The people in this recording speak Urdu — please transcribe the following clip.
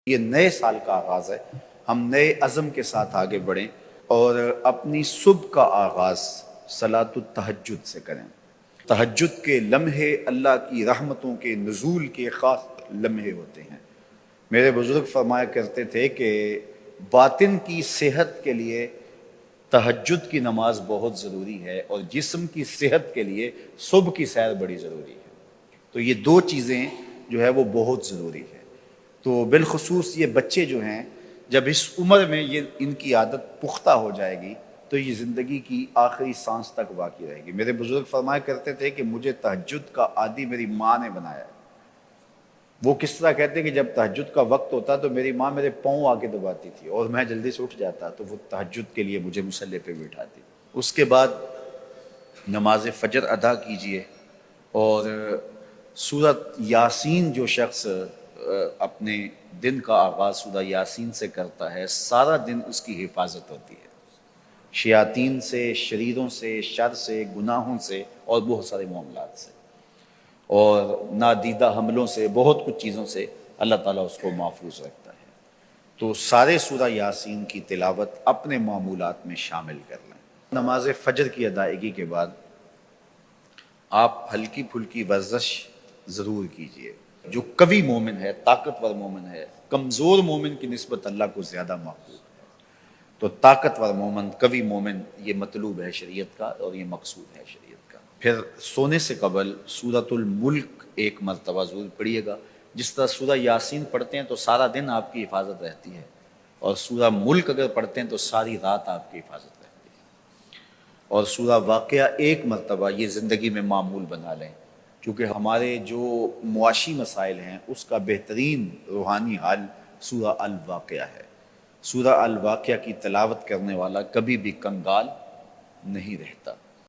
یہ نئے سال کا آغاز ہے، ہم نئے عزم کے ساتھ آگے بڑھیں اور اپنی صبح کا آغاز صلاۃ التہجد سے کریں۔ تہجد کے لمحے اللہ کی رحمتوں کے نزول کے خاص لمحے ہوتے ہیں۔ میرے بزرگ فرمایا کرتے تھے کہ باطن کی صحت کے لیے تہجد کی نماز بہت ضروری ہے اور جسم کی صحت کے لیے صبح کی سیر بڑی ضروری ہے۔ تو یہ دو چیزیں جو ہے وہ بہت ضروری ہے۔ تو بالخصوص یہ بچے جو ہیں، جب اس عمر میں یہ ان کی عادت پختہ ہو جائے گی تو یہ زندگی کی آخری سانس تک باقی رہے گی۔ میرے بزرگ فرمایا کرتے تھے کہ مجھے تہجد کا عادی میری ماں نے بنایا ہے۔ وہ کس طرح کہتے ہیں کہ جب تہجد کا وقت ہوتا تو میری ماں میرے پاؤں آ کے دباتی تھی اور میں جلدی سے اٹھ جاتا تو وہ تہجد کے لیے مجھے مصلی پہ بٹھاتی۔ اس کے بعد نماز فجر ادا کیجئے اور سورۃ یاسین جو شخص اپنے دن کا آغاز سورہ یاسین سے کرتا ہے، سارا دن اس کی حفاظت ہوتی ہے، شیاطین سے، شریروں سے، شر سے، گناہوں سے اور بہت سارے معاملات سے اور نادیدہ حملوں سے، بہت کچھ چیزوں سے اللہ تعالیٰ اس کو محفوظ رکھتا ہے۔ تو سارے سورہ یاسین کی تلاوت اپنے معمولات میں شامل کر لیں۔ نماز فجر کی ادائیگی کے بعد آپ ہلکی پھلکی ورزش ضرور کیجئے۔ جو قوی مومن ہے، طاقتور مومن ہے، کمزور مومن کی نسبت اللہ کو زیادہ محبوب ہے۔ تو طاقتور مومن، قوی مومن، یہ مطلوب ہے شریعت کا اور یہ مقصود ہے شریعت کا۔ پھر سونے سے قبل سورۃ الملک ایک مرتبہ ضرور پڑھیے گا۔ جس طرح سورہ یاسین پڑھتے ہیں تو سارا دن آپ کی حفاظت رہتی ہے، اور سورہ ملک اگر پڑھتے ہیں تو ساری رات آپ کی حفاظت رہتی ہے۔ اور سورہ واقعہ ایک مرتبہ یہ زندگی میں معمول بنا لیں، کیونکہ ہمارے جو معاشی مسائل ہیں اس کا بہترین روحانی حل سورہ الواقعہ ہے۔ سورہ الواقعہ کی تلاوت کرنے والا کبھی بھی کنگال نہیں رہتا۔